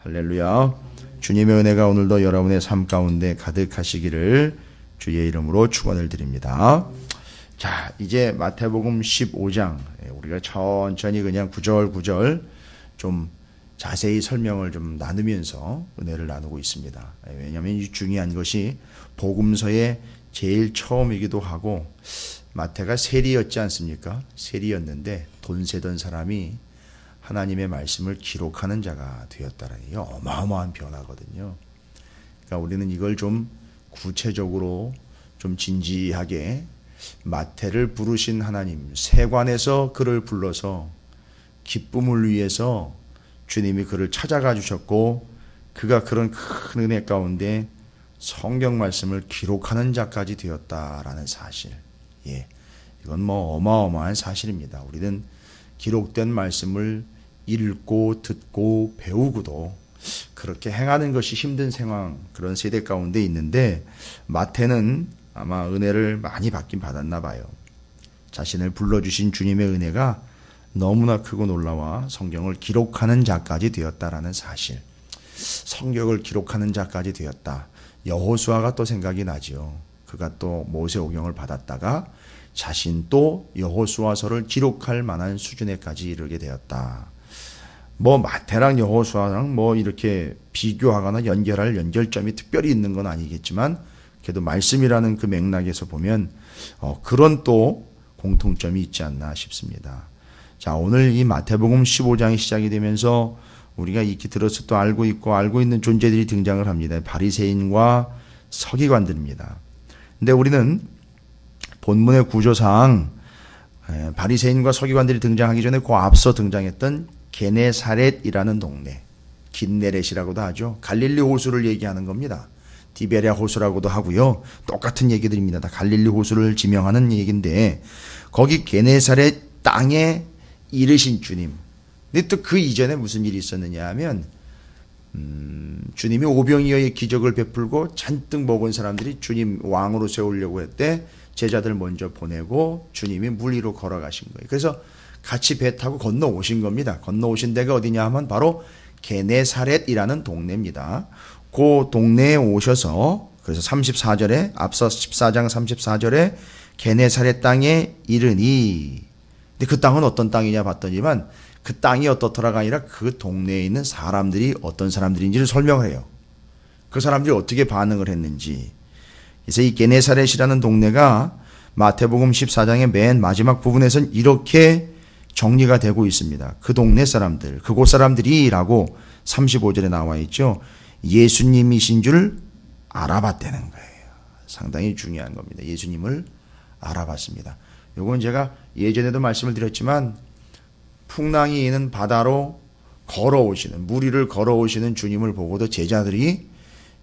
할렐루야. 주님의 은혜가 오늘도 여러분의 삶 가운데 가득하시기를 주의 이름으로 축원을 드립니다. 자, 이제 마태복음 15장 우리가 천천히 그냥 구절구절 좀 자세히 설명을 좀 나누면서 은혜를 나누고 있습니다. 왜냐하면 이 중요한 것이 복음서의 제일 처음이기도 하고, 마태가 세리였지 않습니까? 세리였는데 돈 세던 사람이 하나님의 말씀을 기록하는 자가 되었다라니, 이게 어마어마한 변화거든요. 그러니까 우리는 이걸 좀 구체적으로 좀 진지하게, 마태를 부르신 하나님, 세관에서 그를 불러서 기쁨을 위해서 주님이 그를 찾아가 주셨고, 그가 그런 큰 은혜 가운데 성경 말씀을 기록하는 자까지 되었다라는 사실, 이건 뭐 어마어마한 사실입니다. 우리는 기록된 말씀을 읽고 듣고 배우고도 그렇게 행하는 것이 힘든 상황, 그런 세대 가운데 있는데, 마태는 아마 은혜를 많이 받긴 받았나 봐요. 자신을 불러주신 주님의 은혜가 너무나 크고 놀라워 성경을 기록하는 자까지 되었다라는 사실, 성경을 기록하는 자까지 되었다. 여호수아가 또 생각이 나죠. 그가 또 모세오경을 받았다가 자신 또 여호수아서를 기록할 만한 수준에까지 이르게 되었다. 뭐 마태랑 여호수아랑 뭐 이렇게 비교하거나 연결할 연결점이 특별히 있는 건 아니겠지만, 그래도 말씀이라는 그 맥락에서 보면 그런 또 공통점이 있지 않나 싶습니다. 자, 오늘 이 마태복음 15장이 시작이 되면서 우리가 익히 들어서 또 알고 있고 알고 있는 존재들이 등장을 합니다. 바리새인과 서기관들입니다. 근데 우리는 본문의 구조상 바리새인과 서기관들이 등장하기 전에 그 앞서 등장했던 게네사렛이라는 동네, 긴네렛이라고도 하죠. 갈릴리 호수를 얘기하는 겁니다. 디베랴 호수라고도 하고요. 똑같은 얘기들입니다. 다 갈릴리 호수를 지명하는 얘기인데, 거기 게네사렛 땅에 이르신 주님. 근데 또 그 이전에 무슨 일이 있었느냐 하면, 주님이 오병이어의 기적을 베풀고 잔뜩 먹은 사람들이 주님 왕으로 세우려고 했대. 제자들 먼저 보내고 주님이 물 위로 걸어가신 거예요. 그래서 같이 배 타고 건너오신 겁니다. 건너오신 데가 어디냐 하면 바로 게네사렛이라는 동네입니다. 그 동네에 오셔서, 그래서 34절에, 앞서 14장 34절에 게네사렛 땅에 이르니, 근데 그 땅은 어떤 땅이냐 봤더니만 그 땅이 어떻더라가 아니라 그 동네에 있는 사람들이 어떤 사람들인지를 설명을 해요. 그 사람들이 어떻게 반응을 했는지. 그래서 이 게네사렛이라는 동네가 마태복음 14장의 맨 마지막 부분에서는 이렇게 정리가 되고 있습니다. 그 동네 사람들, 그곳 사람들이라고 35절에 나와 있죠. 예수님이신 줄 알아봤다는 거예요. 상당히 중요한 겁니다. 예수님을 알아봤습니다. 이건 제가 예전에도 말씀을 드렸지만, 풍랑이 있는 바다로 걸어오시는, 물 위를 걸어오시는 주님을 보고도 제자들이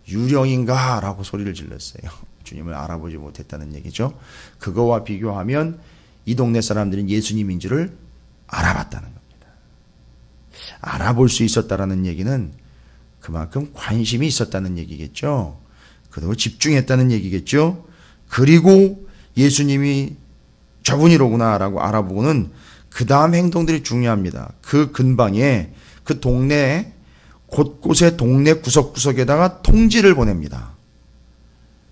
유령인가? 라고 소리를 질렀어요. 주님을 알아보지 못했다는 얘기죠. 그거와 비교하면 이 동네 사람들은 예수님인 줄을 알아봤다는 겁니다. 알아볼 수 있었다라는 얘기는 그만큼 관심이 있었다는 얘기겠죠. 그리고 집중했다는 얘기겠죠. 그리고 예수님이 저분이로구나 라고 알아보고는 그 다음 행동들이 중요합니다. 그 근방에, 그 동네 곳곳에, 동네 구석구석에다가 통지를 보냅니다.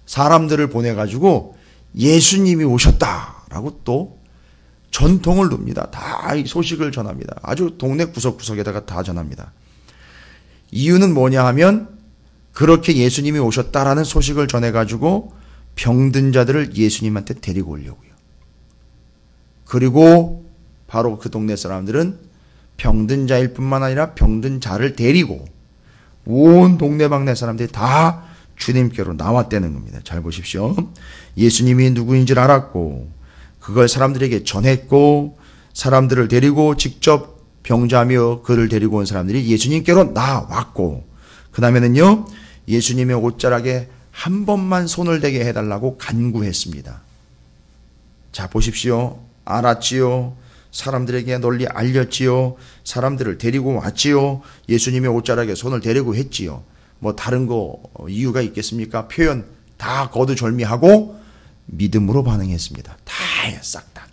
사람들을 보내가지고 예수님이 오셨다라고 또 전통을 둡니다. 다 이 소식을 전합니다. 아주 동네 구석구석에다가 다 전합니다. 이유는 뭐냐 하면, 그렇게 예수님이 오셨다라는 소식을 전해가지고 병든 자들을 예수님한테 데리고 오려고요. 그리고 바로 그 동네 사람들은 병든 자일 뿐만 아니라 병든 자를 데리고 온 동네방네 사람들이 다 주님께로 나왔다는 겁니다. 잘 보십시오. 예수님이 누구인 줄 알았고 그걸 사람들에게 전했고, 사람들을 데리고 직접 병자며 그를 데리고 온 사람들이 예수님께로 나왔고, 그 다음에는요, 예수님의 옷자락에 한 번만 손을 대게 해달라고 간구했습니다. 자, 보십시오. 알았지요. 사람들에게 널리 알렸지요. 사람들을 데리고 왔지요. 예수님의 옷자락에 손을 대려고 했지요. 뭐 다른 거 이유가 있겠습니까? 표현 다 거두절미하고 믿음으로 반응했습니다. 다 싹 다.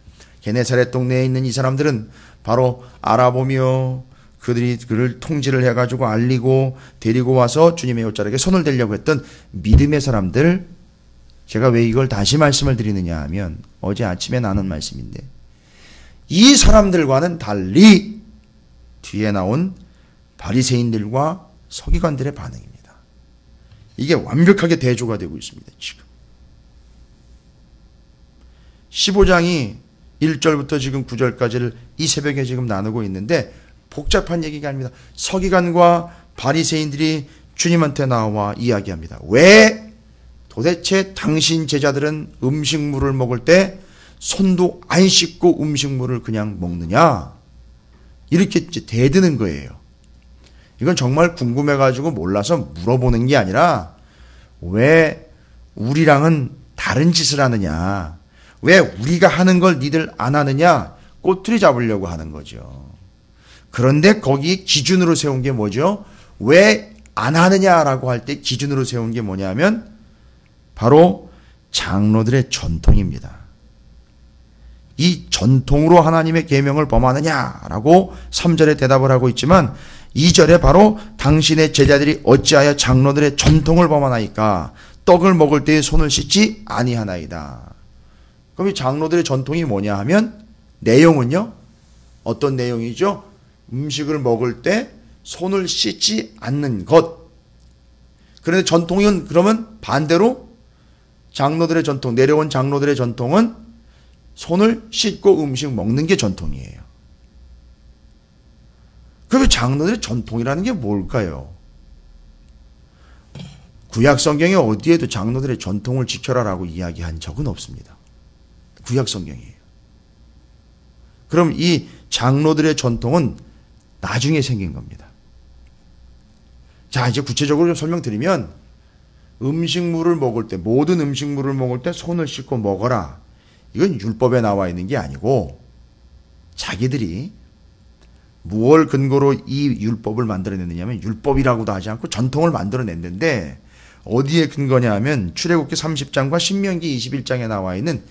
게네사렛 동네에 있는 이 사람들은 바로 알아보며 그들이 그를 통지를 해가지고 알리고 데리고 와서 주님의 옷자락에 손을 대려고 했던 믿음의 사람들, 제가 왜 이걸 다시 말씀을 드리느냐 하면 어제 아침에 나눈 말씀인데, 이 사람들과는 달리 뒤에 나온 바리새인들과 서기관들의 반응입니다. 이게 완벽하게 대조가 되고 있습니다. 지금 15장이 1절부터 지금 9절까지를 이 새벽에 지금 나누고 있는데 복잡한 얘기가 아닙니다. 서기관과 바리새인들이 주님한테 나와 이야기합니다. 왜 도대체 당신 제자들은 음식물을 먹을 때 손도 안 씻고 음식물을 그냥 먹느냐? 이렇게 이제 대드는 거예요. 이건 정말 궁금해가지고 몰라서 물어보는 게 아니라 왜 우리랑은 다른 짓을 하느냐? 왜 우리가 하는 걸 니들 안 하느냐? 꼬투리 잡으려고 하는 거죠. 그런데 거기 기준으로 세운 게 뭐죠? 왜 안 하느냐라고 할 때 기준으로 세운 게 뭐냐면 바로 장로들의 전통입니다. 이 전통으로 하나님의 계명을 범하느냐라고 3절에 대답을 하고 있지만 2절에 바로 당신의 제자들이 어찌하여 장로들의 전통을 범하나이까? 떡을 먹을 때에 손을 씻지 아니하나이다. 그럼 이 장로들의 전통이 뭐냐 하면 내용은요, 어떤 내용이죠? 음식을 먹을 때 손을 씻지 않는 것. 그런데 전통은 그러면 반대로 장로들의 전통, 내려온 장로들의 전통은 손을 씻고 음식 먹는 게 전통이에요. 그럼 장로들의 전통이라는 게 뭘까요? 구약 성경에 어디에도 장로들의 전통을 지켜라라고 이야기한 적은 없습니다. 구약 성경이에요. 그럼 이 장로들의 전통은 나중에 생긴 겁니다. 자, 이제 구체적으로 좀 설명드리면 음식물을 먹을 때, 모든 음식물을 먹을 때 손을 씻고 먹어라. 이건 율법에 나와 있는 게 아니고 자기들이 무엇을 근거로 이 율법을 만들어냈느냐면 율법이라고도 하지 않고 전통을 만들어냈는데 어디에 근거냐 하면 출애굽기 30장과 신명기 21장에 나와 있는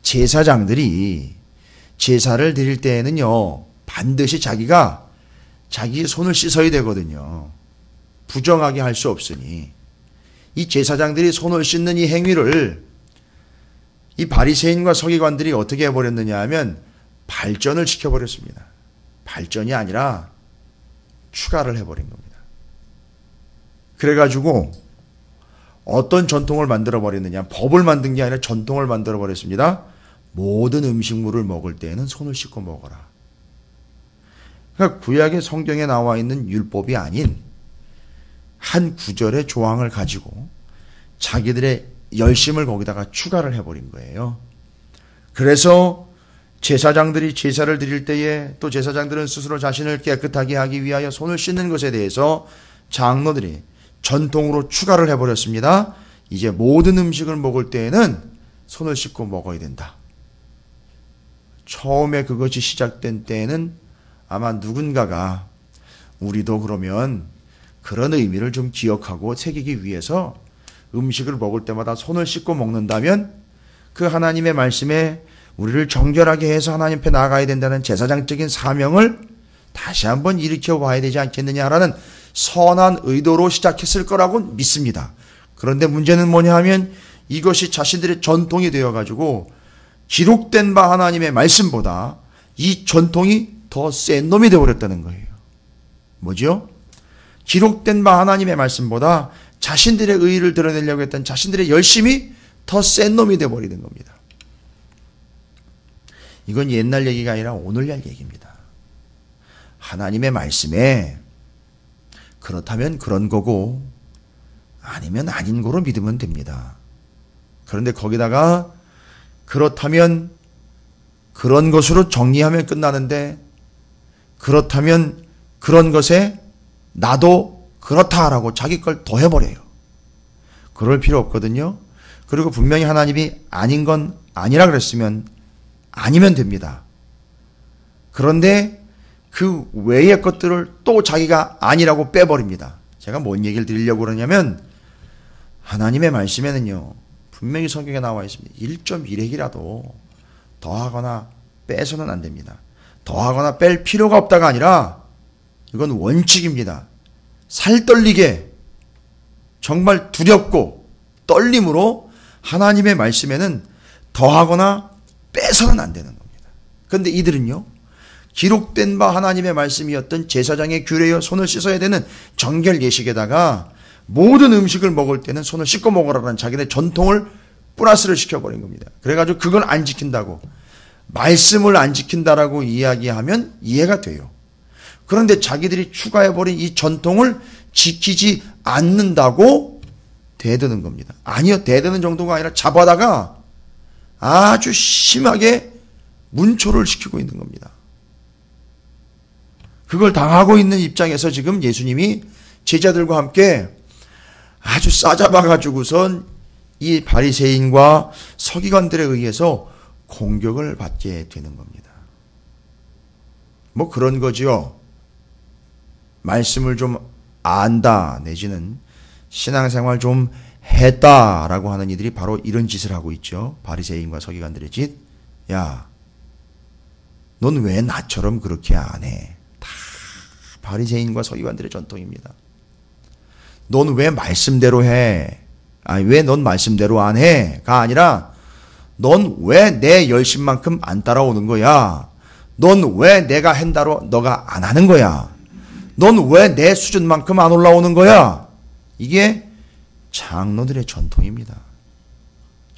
제사장들이 제사를 드릴 때에는요 반드시 자기가 자기 손을 씻어야 되거든요. 부정하게 할 수 없으니 이 제사장들이 손을 씻는 이 행위를 이 바리새인과 서기관들이 어떻게 해버렸느냐 하면 발전을 시켜버렸습니다. 발전이 아니라 추가를 해버린 겁니다. 그래가지고 어떤 전통을 만들어버렸느냐, 법을 만든 게 아니라 전통을 만들어버렸습니다. 모든 음식물을 먹을 때에는 손을 씻고 먹어라. 그러니까 구약의 성경에 나와 있는 율법이 아닌 한 구절의 조항을 가지고 자기들의 열심을 거기다가 추가를 해버린 거예요. 그래서 제사장들이 제사를 드릴 때에 또 제사장들은 스스로 자신을 깨끗하게 하기 위하여 손을 씻는 것에 대해서 장로들이 전통으로 추가를 해버렸습니다. 이제 모든 음식을 먹을 때에는 손을 씻고 먹어야 된다. 처음에 그것이 시작된 때에는 아마 누군가가 우리도 그러면 그런 의미를 좀 기억하고 새기기 위해서 음식을 먹을 때마다 손을 씻고 먹는다면 그 하나님의 말씀에 우리를 정결하게 해서 하나님 앞에 나아가야 된다는 제사장적인 사명을 다시 한번 일으켜 봐야 되지 않겠느냐라는 선한 의도로 시작했을 거라고 믿습니다. 그런데 문제는 뭐냐 하면 이것이 자신들의 전통이 되어가지고 기록된 바 하나님의 말씀보다 이 전통이 더 센 놈이 되어버렸다는 거예요. 뭐죠? 기록된 바 하나님의 말씀보다 자신들의 의의를 드러내려고 했던 자신들의 열심이 더 센 놈이 되어버리는 겁니다. 이건 옛날 얘기가 아니라 오늘날 얘기입니다. 하나님의 말씀에 그렇다면 그런 거고 아니면 아닌 거로 믿으면 됩니다. 그런데 거기다가 그렇다면 그런 것으로 정리하면 끝나는데 그렇다면 그런 것에 나도 그렇다라고 자기 걸 더해버려요. 그럴 필요 없거든요. 그리고 분명히 하나님이 아닌 건 아니라 그랬으면 아니면 됩니다. 그런데 그 외의 것들을 또 자기가 아니라고 빼버립니다. 제가 뭔 얘기를 드리려고 그러냐면 하나님의 말씀에는요 분명히 성경에 나와 있습니다. 1.1핵이라도 더하거나 빼서는 안 됩니다. 더하거나 뺄 필요가 없다가 아니라 이건 원칙입니다. 살떨리게 정말 두렵고 떨림으로 하나님의 말씀에는 더하거나 빼서는 안 되는 겁니다. 그런데 이들은요, 기록된 바 하나님의 말씀이었던 제사장의 규례여 손을 씻어야 되는 정결 예식에다가 모든 음식을 먹을 때는 손을 씻고 먹으라는 자기네 전통을 플러스를 시켜버린 겁니다. 그래가지고 그걸 안 지킨다고, 말씀을 안 지킨다라고 이야기하면 이해가 돼요. 그런데 자기들이 추가해버린 이 전통을 지키지 않는다고 대드는 겁니다. 아니요, 대드는 정도가 아니라 잡아다가 아주 심하게 문초를 시키고 있는 겁니다. 그걸 당하고 있는 입장에서 지금 예수님이 제자들과 함께 아주 싸잡아가지고선 이 바리새인과 서기관들에 의해서 공격을 받게 되는 겁니다. 뭐 그런 거지요. 말씀을 좀 안다 내지는 신앙생활 좀 했다라고 하는 이들이 바로 이런 짓을 하고 있죠. 바리새인과 서기관들의 짓. 야, 넌 왜 나처럼 그렇게 안 해? 다 바리새인과 서기관들의 전통입니다. 넌 왜 말씀대로 해? 아니, 왜 넌 말씀대로 안 해? 가 아니라 넌 왜 내 열심만큼 안 따라오는 거야? 넌 왜 내가 한다로 너가 안 하는 거야? 넌 왜 내 수준만큼 안 올라오는 거야? 이게 장로들의 전통입니다.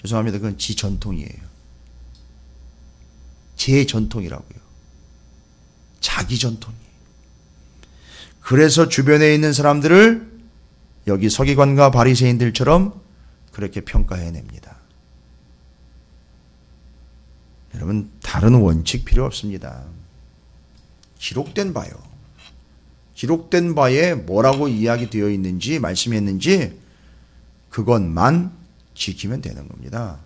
죄송합니다. 그건 지 전통이에요. 제 전통이라고요. 자기 전통이에요. 그래서 주변에 있는 사람들을 여기 서기관과 바리새인들처럼 그렇게 평가해냅니다. 여러분, 다른 원칙 필요 없습니다. 기록된 바요. 기록된 바에 뭐라고 이야기되어 있는지, 말씀했는지 그것만 지키면 되는 겁니다.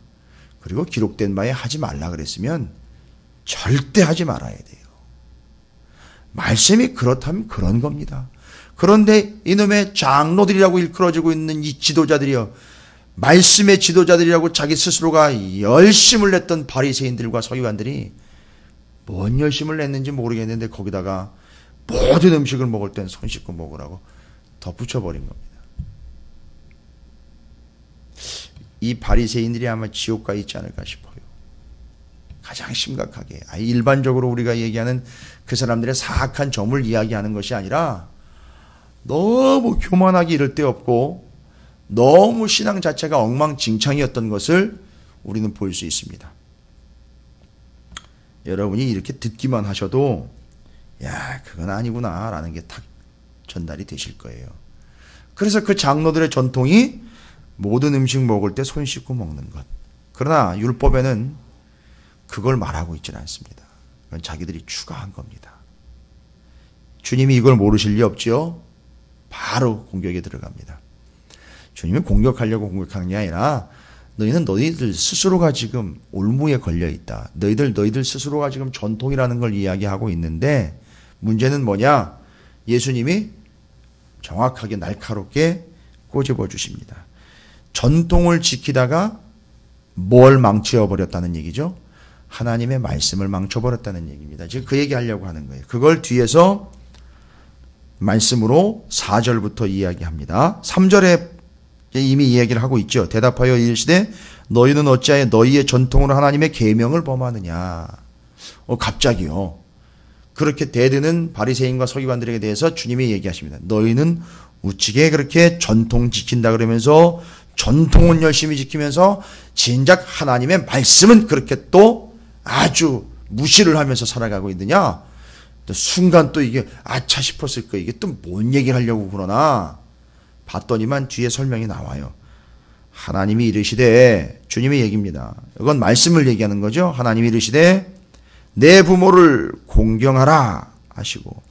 그리고 기록된 바에 하지 말라 그랬으면 절대 하지 말아야 돼요. 말씀이 그렇다면 그런 겁니다. 그런데 이놈의 장로들이라고 일컬어지고 있는 이 지도자들이요, 말씀의 지도자들이라고 자기 스스로가 열심을 냈던 바리새인들과 서기관들이 뭔 열심을 냈는지 모르겠는데 거기다가 모든 음식을 먹을 땐 손 씻고 먹으라고 덧붙여버린 겁니다. 이 바리새인들이 아마 지옥 가 있지 않을까 싶어요. 가장 심각하게. 일반적으로 우리가 얘기하는 그 사람들의 사악한 점을 이야기하는 것이 아니라 너무 교만하기 이를 데 없고 너무 신앙 자체가 엉망진창이었던 것을 우리는 볼 수 있습니다. 여러분이 이렇게 듣기만 하셔도 야, 그건 아니구나 라는 게 탁 전달이 되실 거예요. 그래서 그 장로들의 전통이 모든 음식 먹을 때 손 씻고 먹는 것. 그러나 율법에는 그걸 말하고 있지는 않습니다. 그건 자기들이 추가한 겁니다. 주님이 이걸 모르실 리 없지요? 바로 공격에 들어갑니다. 주님이 공격하려고 공격하는 게 아니라 너희는 너희들 스스로가 지금 올무에 걸려 있다. 너희들 스스로가 지금 전통이라는 걸 이야기하고 있는데 문제는 뭐냐? 예수님이 정확하게 날카롭게 꼬집어 주십니다. 전통을 지키다가 뭘 망쳐버렸다는 얘기죠? 하나님의 말씀을 망쳐버렸다는 얘기입니다. 지금 그 얘기하려고 하는 거예요. 그걸 뒤에서 말씀으로 4절부터 이야기합니다. 3절에 이미 이야기를 하고 있죠. 대답하여 이르시되 너희는 어찌하여 너희의 전통으로 하나님의 계명을 범하느냐. 갑자기요. 그렇게 대드는 바리새인과 서기관들에게 대해서 주님이 얘기하십니다. 너희는 우찌게 그렇게 전통 지킨다 그러면서 전통은 열심히 지키면서 진작 하나님의 말씀은 그렇게 또 아주 무시를 하면서 살아가고 있느냐. 또 순간 또 이게 아차 싶었을 거예요. 이게 또 뭔 얘기를 하려고 그러나 봤더니만 뒤에 설명이 나와요. 하나님이 이르시되, 주님의 얘기입니다. 이건 말씀을 얘기하는 거죠. 하나님이 이르시되 내 부모를 공경하라 하시고,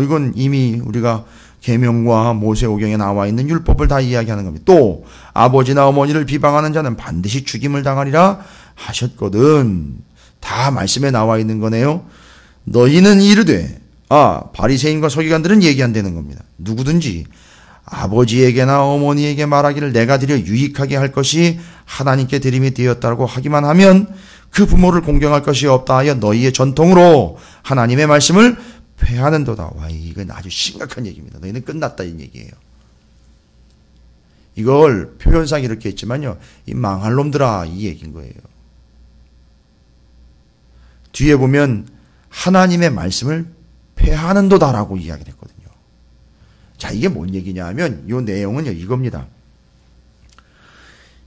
이건 이미 우리가 계명과 모세오경에 나와 있는 율법을 다 이야기하는 겁니다. 또 아버지나 어머니를 비방하는 자는 반드시 죽임을 당하리라 하셨거든. 다 말씀에 나와 있는 거네요. 너희는 이르되, 바리새인과 서기관들은 얘기한다는 겁니다. 누구든지 아버지에게나 어머니에게 말하기를 내가 드려 유익하게 할 것이 하나님께 드림이 되었다고 하기만 하면 그 부모를 공경할 것이 없다 하여 너희의 전통으로 하나님의 말씀을 패하는도다. 와, 이건 아주 심각한 얘기입니다. 너희는 끝났다 이 얘기예요. 이걸 표현상 이렇게 했지만요, 이 망할 놈들아 이 얘기인 거예요. 뒤에 보면 하나님의 말씀을 패하는도다라고 이야기를 했거든요. 자, 이게 뭔 얘기냐 하면 이 내용은 이겁니다.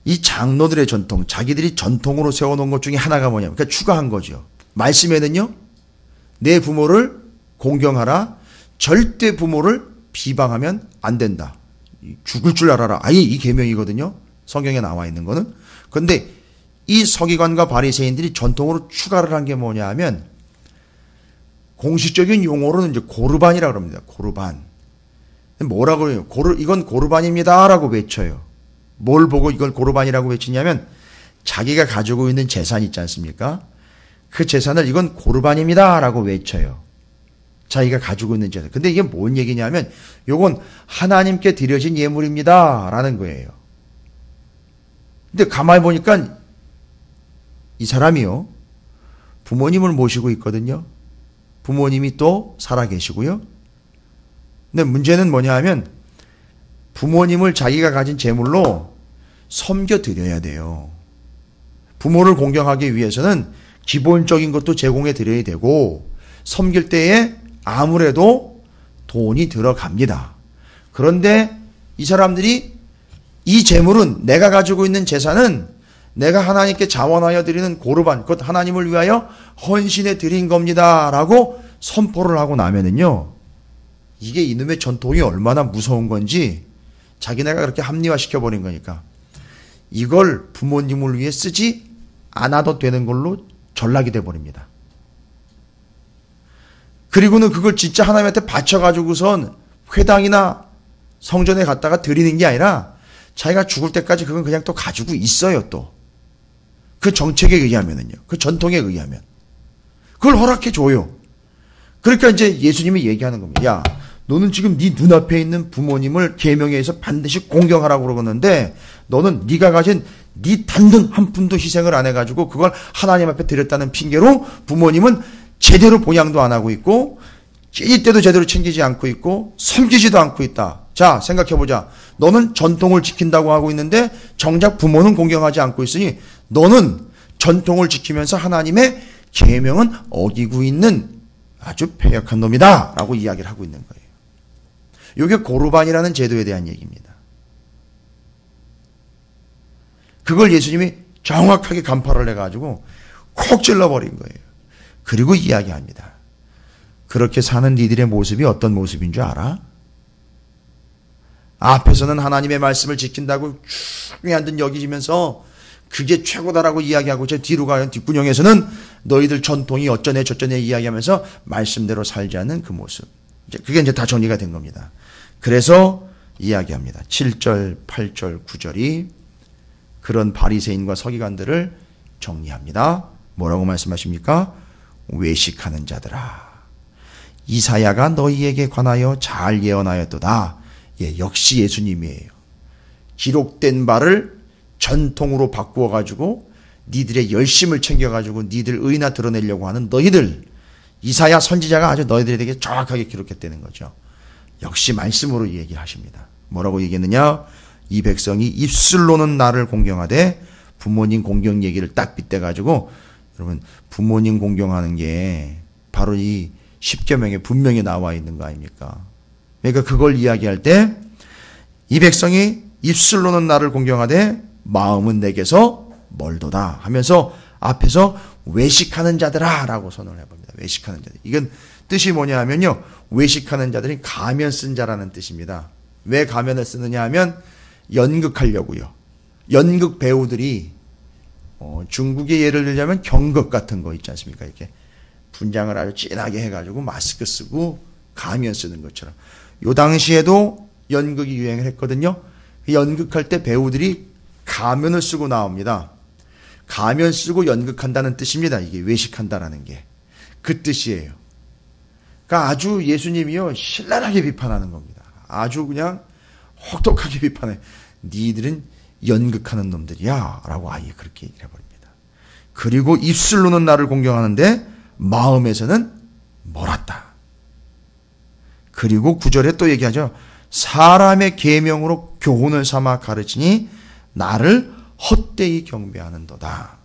이 장로들의 전통, 자기들이 전통으로 세워놓은 것 중에 하나가 뭐냐면, 그러니까 추가한 거죠. 말씀에는요, 내 부모를 공경하라, 절대 부모를 비방하면 안 된다. 죽을 줄 알아라. 아예 이 계명이거든요. 성경에 나와 있는 거는. 그런데 이 서기관과 바리새인들이 전통으로 추가를 한 게 뭐냐 하면, 공식적인 용어로는 이제 고르반이라고 합니다. 고르반. 뭐라고 해요? 이건 고르반입니다라고 외쳐요. 뭘 보고 이걸 고르반이라고 외치냐면, 자기가 가지고 있는 재산 있지 않습니까? 그 재산을 이건 고르반입니다라고 외쳐요. 자기가 가지고 있는 재산. 근데 이게 뭔 얘기냐면, 요건 하나님께 드려진 예물입니다라는 거예요. 근데 가만히 보니까 이 사람이요, 부모님을 모시고 있거든요. 부모님이 또 살아계시고요. 근데 문제는 뭐냐 하면, 부모님을 자기가 가진 재물로 섬겨드려야 돼요. 부모를 공경하기 위해서는 기본적인 것도 제공해 드려야 되고, 섬길 때에 아무래도 돈이 들어갑니다. 그런데 이 사람들이 이 재물은, 내가 가지고 있는 재산은 내가 하나님께 자원하여 드리는 고르반, 곧 하나님을 위하여 헌신해 드린 겁니다 라고 선포를 하고 나면은요, 이게 이놈의 전통이 얼마나 무서운 건지 자기네가 그렇게 합리화시켜버린 거니까 이걸 부모님을 위해 쓰지 않아도 되는 걸로 전락이 돼버립니다. 그리고는 그걸 진짜 하나님한테 바쳐가지고선 회당이나 성전에 갔다가 드리는 게 아니라 자기가 죽을 때까지 그건 그냥 또 가지고 있어요. 또 그 정책에 의하면은요, 그 전통에 의하면 그걸 허락해 줘요. 그러니까 이제 예수님이 얘기하는 겁니다. 야, 너는 지금 네 눈앞에 있는 부모님을 계명에 의해서 반드시 공경하라고 그러는데, 너는 네가 가진 네 단돈 한 푼도 희생을 안 해가지고 그걸 하나님 앞에 드렸다는 핑계로 부모님은 제대로 봉양도 안 하고 있고, 찌질 때도 제대로 챙기지 않고 있고, 섬기지도 않고 있다. 자, 생각해보자. 너는 전통을 지킨다고 하고 있는데 정작 부모는 공경하지 않고 있으니 너는 전통을 지키면서 하나님의 계명은 어기고 있는 아주 패역한 놈이다 라고 이야기를 하고 있는 거예요. 이게 고르반이라는 제도에 대한 얘기입니다. 그걸 예수님이 정확하게 간파를 해가지고 콕 찔러버린 거예요. 그리고 이야기합니다. 그렇게 사는 니들의 모습이 어떤 모습인 줄 알아? 앞에서는 하나님의 말씀을 지킨다고 중요한 듯 여기면서 그게 최고다라고 이야기하고, 제 뒤로 가는 뒷구녕에서는 너희들 전통이 어쩌네 저쩌네 이야기하면서 말씀대로 살지 않는 그 모습. 그게 이제 다 정리가 된 겁니다. 그래서 이야기합니다. 7절, 8절, 9절이 그런 바리새인과 서기관들을 정리합니다. 뭐라고 말씀하십니까? 외식하는 자들아, 이사야가 너희에게 관하여 잘 예언하였도다. 예, 역시 예수님이에요. 기록된 바를 전통으로 바꾸어가지고 니들의 열심을 챙겨가지고 니들 의나 드러내려고 하는 너희들, 이사야 선지자가 아주 너희들에게 정확하게 기록했다는 거죠. 역시 말씀으로 얘기를 하십니다. 뭐라고 얘기했느냐? 이 백성이 입술로는 나를 공경하되 부모님 공경 얘기를 딱 빗대가지고, 여러분 부모님 공경하는 게 바로 이 10계명에 분명히 나와 있는 거 아닙니까? 그러니까 그걸 이야기할 때 이 백성이 입술로는 나를 공경하되 마음은 내게서 멀도다 하면서 앞에서 외식하는 자들아 라고 선언을 해봅니다. 외식하는 자들. 이건 뜻이 뭐냐 하면요, 외식하는 자들이 가면 쓴 자라는 뜻입니다. 왜 가면을 쓰느냐 하면 연극하려고요. 연극 배우들이 중국의 예를 들자면 경극 같은 거 있지 않습니까? 이렇게 분장을 아주 진하게 해가지고 마스크 쓰고 가면 쓰는 것처럼. 요 당시에도 연극이 유행을 했거든요. 연극할 때 배우들이 가면을 쓰고 나옵니다. 가면 쓰고 연극한다는 뜻입니다. 이게 외식한다라는 게. 그 뜻이에요. 그러니까 아주 예수님이요, 신랄하게 비판하는 겁니다. 아주 그냥 혹독하게 비판해. 니들은 연극하는 놈들이야 라고 아예 그렇게 얘기를 해버립니다. 그리고 입술로는 나를 공경하는데 마음에서는 멀었다. 그리고 9절에 또 얘기하죠. 사람의 계명으로 교훈을 삼아 가르치니 나를 헛되이 경배하는도다.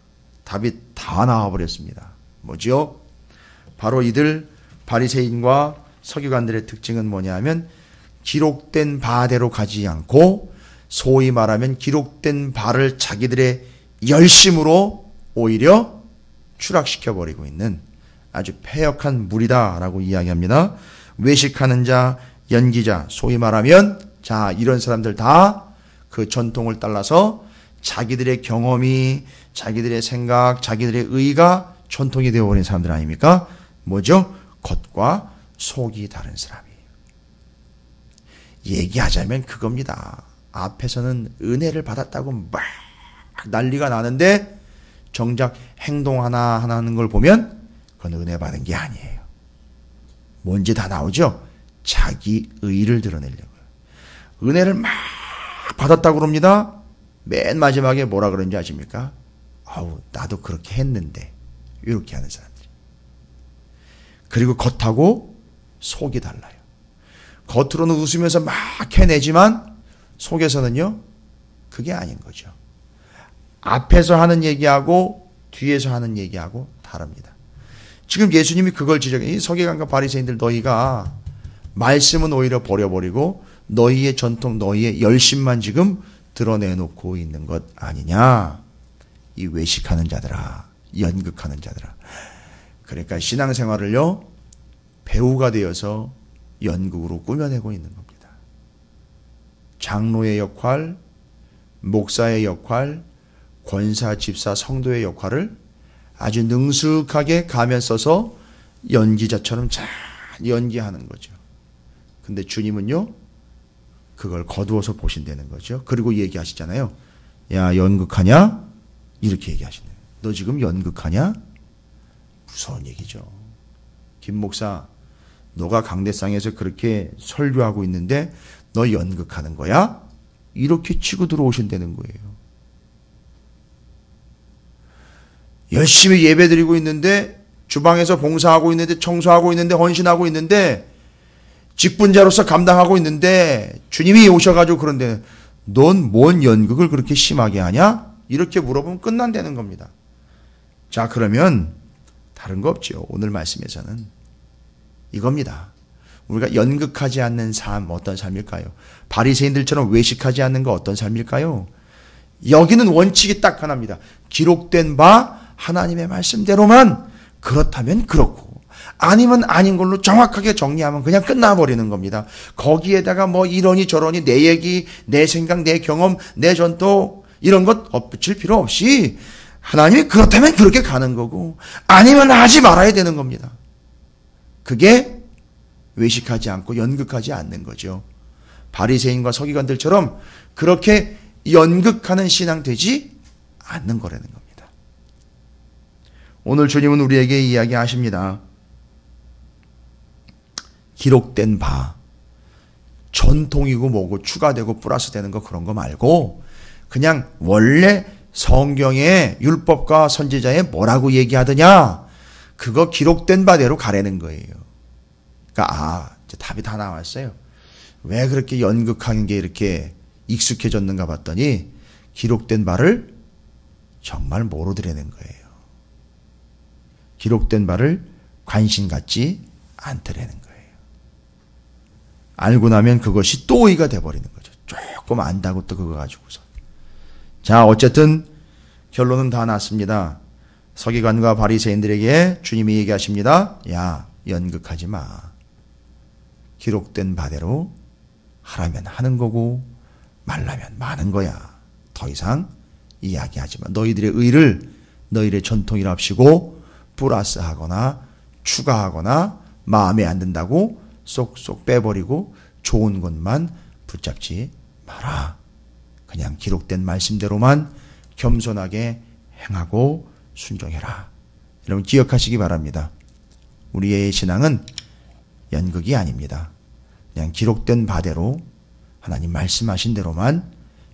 답이 다 나와버렸습니다. 뭐죠? 바로 이들 바리새인과 서기관들의 특징은 뭐냐면 기록된 바대로 가지 않고 소위 말하면 기록된 바를 자기들의 열심으로 오히려 추락시켜버리고 있는 아주 패역한 무리다라고 이야기합니다. 외식하는 자, 연기자, 소위 말하면 자 이런 사람들 다 그 전통을 따라서 자기들의 경험이, 자기들의 생각, 자기들의 의가 전통이 되어버린 사람들 아닙니까? 뭐죠? 겉과 속이 다른 사람이에요. 얘기하자면 그겁니다. 앞에서는 은혜를 받았다고 막 난리가 나는데 정작 행동 하나하나 하는 걸 보면 그건 은혜 받은 게 아니에요. 뭔지 다 나오죠? 자기 의를 드러내려고요. 은혜를 막 받았다고 그럽니다. 맨 마지막에 뭐라 그런지 아십니까? 아우 나도 그렇게 했는데 이렇게 하는 사람들. 그리고 겉하고 속이 달라요. 겉으로는 웃으면서 막 해내지만 속에서는요 그게 아닌 거죠. 앞에서 하는 얘기하고 뒤에서 하는 얘기하고 다릅니다. 지금 예수님이 그걸 지적해. 서기관과 바리새인들 너희가 말씀은 오히려 버려버리고 너희의 전통 너희의 열심만 지금 드러내놓고 있는 것 아니냐. 이 외식하는 자들아, 연극하는 자들아. 그러니까 신앙생활을요 배우가 되어서 연극으로 꾸며내고 있는 겁니다. 장로의 역할, 목사의 역할, 권사, 집사, 성도의 역할을 아주 능숙하게 가면 써서 연기자처럼 잘 연기하는 거죠. 근데 주님은요 그걸 거두어서 보신다는 거죠. 그리고 얘기하시잖아요. 야 연극하냐? 이렇게 얘기하시네요. 너 지금 연극하냐? 무서운 얘기죠. 김 목사 너가 강대상에서 그렇게 설교하고 있는데 너 연극하는 거야? 이렇게 치고 들어오신다는 거예요. 열심히 예배드리고 있는데 주방에서 봉사하고 있는데 청소하고 있는데 헌신하고 있는데 직분자로서 감당하고 있는데 주님이 오셔가지고 그런데 넌 뭔 연극을 그렇게 심하게 하냐? 이렇게 물어보면 끝난다는 겁니다. 자 그러면 다른 거 없죠. 오늘 말씀에서는 이겁니다. 우리가 연극하지 않는 삶 어떤 삶일까요? 바리새인들처럼 외식하지 않는 거 어떤 삶일까요? 여기는 원칙이 딱 하나입니다. 기록된 바 하나님의 말씀대로만 그렇다면 그렇고 아니면 아닌 걸로 정확하게 정리하면 그냥 끝나버리는 겁니다. 거기에다가 뭐 이러니 저러니 내 얘기, 내 생각, 내 경험, 내 전통 이런 것 덧붙일 필요 없이 하나님이 그렇다면 그렇게 가는 거고 아니면 하지 말아야 되는 겁니다. 그게 외식하지 않고 연극하지 않는 거죠. 바리새인과 서기관들처럼 그렇게 연극하는 신앙 되지 않는 거라는 겁니다. 오늘 주님은 우리에게 이야기하십니다. 기록된 바, 전통이고 뭐고 추가되고 플러스 되는 거 그런 거 말고 그냥 원래 성경의 율법과 선지자에 뭐라고 얘기하더냐 그거 기록된 바대로 가라는 거예요. 그러니까 이제 답이 다 나왔어요. 왜 그렇게 연극하는 게 이렇게 익숙해졌는가 봤더니 기록된 바를 정말 모르더라는 거예요. 기록된 바를 관심 갖지 않더라는 거예요. 알고 나면 그것이 또 의가 돼버리는 거죠. 조금 안다고 또 그거 가지고서. 자 어쨌든 결론은 다 났습니다. 서기관과 바리새인들에게 주님이 얘기하십니다. 야 연극하지 마. 기록된 바대로 하라면 하는 거고 말라면 마는 거야. 더 이상 이야기하지 마. 너희들의 의를 너희들의 전통이랍시고 플러스하거나 추가하거나 마음에 안 든다고 쏙쏙 빼버리고 좋은 것만 붙잡지 마라. 그냥 기록된 말씀대로만 겸손하게 행하고 순종해라. 여러분 기억하시기 바랍니다. 우리의 신앙은 연극이 아닙니다. 그냥 기록된 바대로 하나님 말씀하신 대로만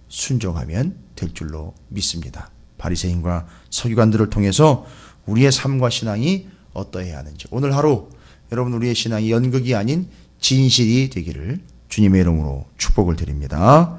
순종하면 될 줄로 믿습니다. 바리새인과 서기관들을 통해서 우리의 삶과 신앙이 어떠해야 하는지 오늘 하루 여러분 우리의 신앙이 연극이 아닌 진실이 되기를 주님의 이름으로 축복을 드립니다.